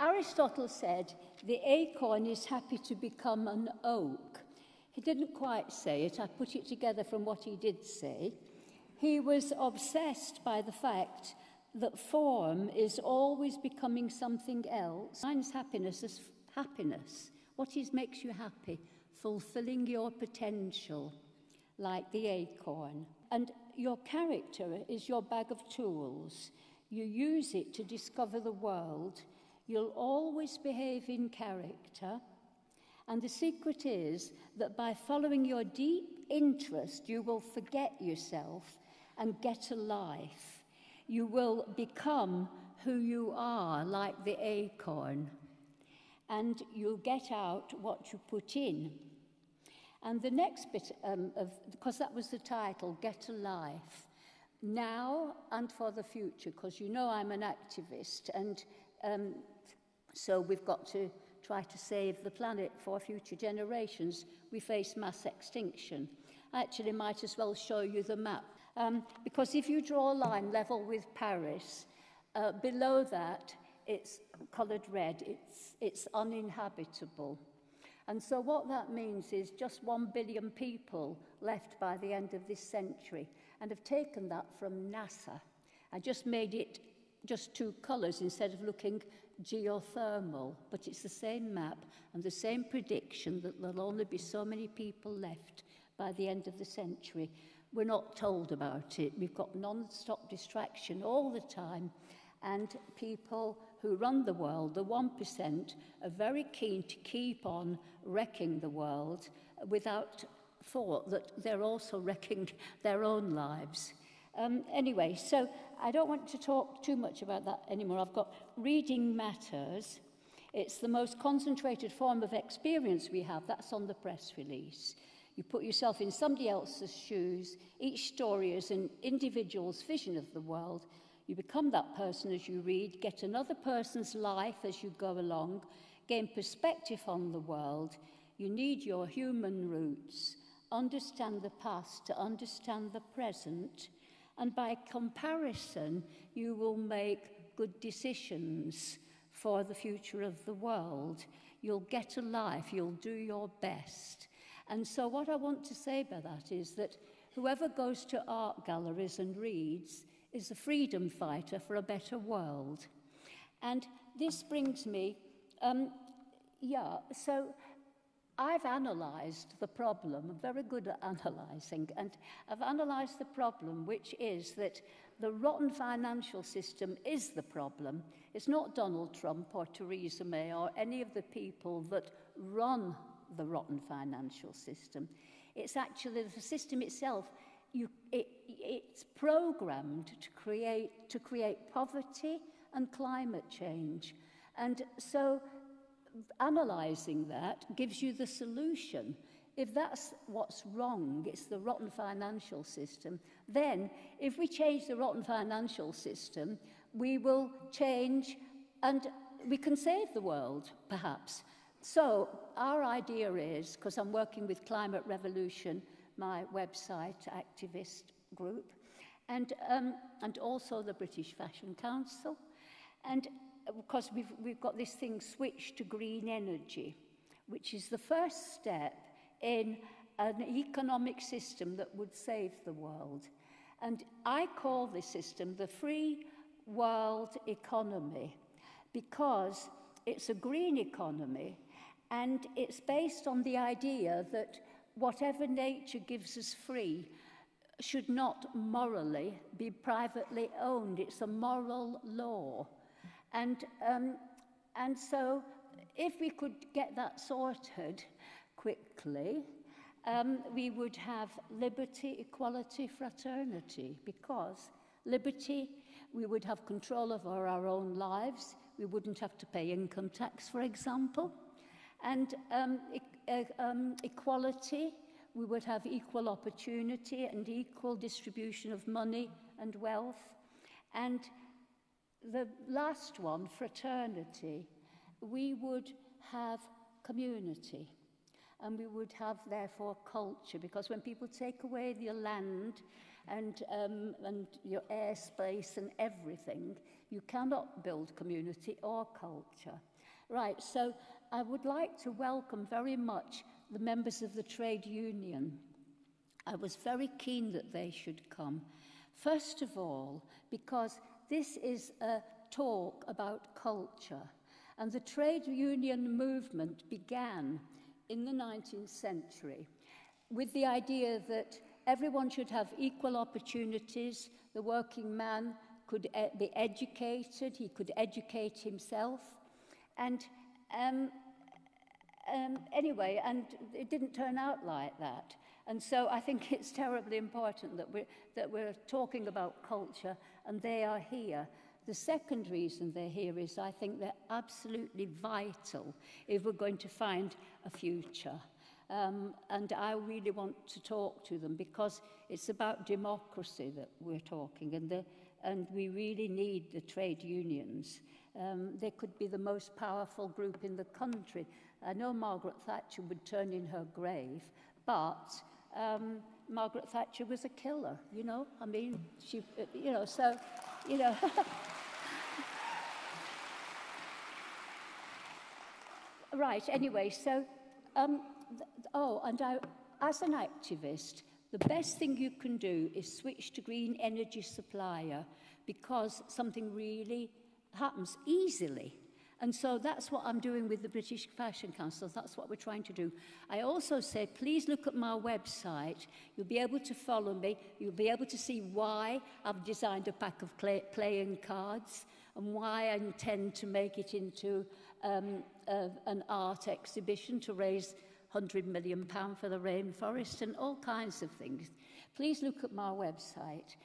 Aristotle said the acorn is happy to become an oak. He didn't quite say it. I put it together from what he did say. He was obsessed by the fact that form is always becoming something else. Defines happiness as happiness. What makes you happy? Fulfilling your potential, like the acorn. And your character is your bag of tools. You use it to discover the world. You'll always behave in character. And the secret is that by following your deep interest, you will forget yourself and get a life. You will become who you are, like the acorn. And you'll get out what you put in. And the next bit because that was the title, Get a Life, now and for the future, because you know I'm an activist, and so we've got to try to save the planet for future generations. We face mass extinction. I actually might as well show you the map, because if you draw a line level with Paris, below that it's coloured red, it's uninhabitable. And so what that means is just 1 billion people left by the end of this century. And I've taken that from NASA. I just made it just 2 colours instead of looking geothermal. But it's the same map and the same prediction that there'll only be so many people left by the end of the century. We're not told about it. We've got non-stop distraction all the time. And people who run the world, the 1%, are very keen to keep on wrecking the world without thought that they're also wrecking their own lives. Anyway, so I don't want to talk too much about that anymore. I've got Reading Matters. It's the most concentrated form of experience we have. That's on the press release. You put yourself in somebody else's shoes. Each story is an individual's vision of the world. You become that person as you read, get another person's life as you go along, gain perspective on the world. You need your human roots, understand the past to understand the present, and by comparison, you will make good decisions for the future of the world. You'll get a life, you'll do your best. And so what I want to say by that is that whoever goes to art galleries and reads is a freedom fighter for a better world. And this brings me, so I've analysed the problem. I'm very good at analysing, and I've analysed the problem, which is that the rotten financial system is the problem. It's not Donald Trump or Theresa May or any of the people that run the rotten financial system. It's actually the system itself. It's programmed to create poverty and climate change. And so analysing that gives you the solution. If that's what's wrong, it's the rotten financial system, then if we change the rotten financial system, we will change and we can save the world, perhaps. So our idea is, because I'm working with Climate Revolution, my website activist group, and also the British Fashion Council, and because we've got this thing, switch to green energy, which is the first step in an economic system that would save the world. And I call this system the free world economy, because it's a green economy, and it's based on the idea that whatever nature gives us free should not morally be privately owned. It's a moral law. And so if we could get that sorted quickly, we would have liberty, equality, fraternity, because liberty, we would have control over our own lives. We wouldn't have to pay income tax, for example. And equality, we would have equal opportunity and equal distribution of money and wealth. And the last one, fraternity, we would have community, and we would have, therefore, culture, because when people take away your land and your airspace and everything, you cannot build community or culture. Right, so I would like to welcome very much the members of the trade union. I was very keen that they should come. First of all, because this is a talk about culture, and the trade union movement began in the 19th century with the idea that everyone should have equal opportunities. The working man could be educated, he could educate himself. And anyway, and it didn't turn out like that. And so I think it's terribly important that we're talking about culture, and they are here. The second reason they're here is I think they're absolutely vital if we're going to find a future. And I really want to talk to them because it's about democracy that we're talking, and we really need the trade unions. They could be the most powerful group in the country. I know Margaret Thatcher would turn in her grave, but Margaret Thatcher was a killer, you know? I mean, she, you know, so, you know. Right, anyway, so, as an activist, the best thing you can do is switch to green energy supplier because something really happens easily. And so that's what I'm doing with the British Fashion Council. That's what we're trying to do. I also say, please look at my website. You'll be able to follow me. You'll be able to see why I've designed a pack of playing cards and why I intend to make it into an art exhibition to raise £100 million for the rainforest and all kinds of things. Please look at my website.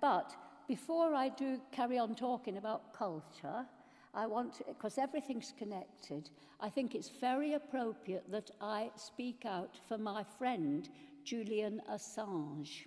But before I do carry on talking about culture, I want to, because everything's connected, I think it's very appropriate that I speak out for my friend Julian Assange.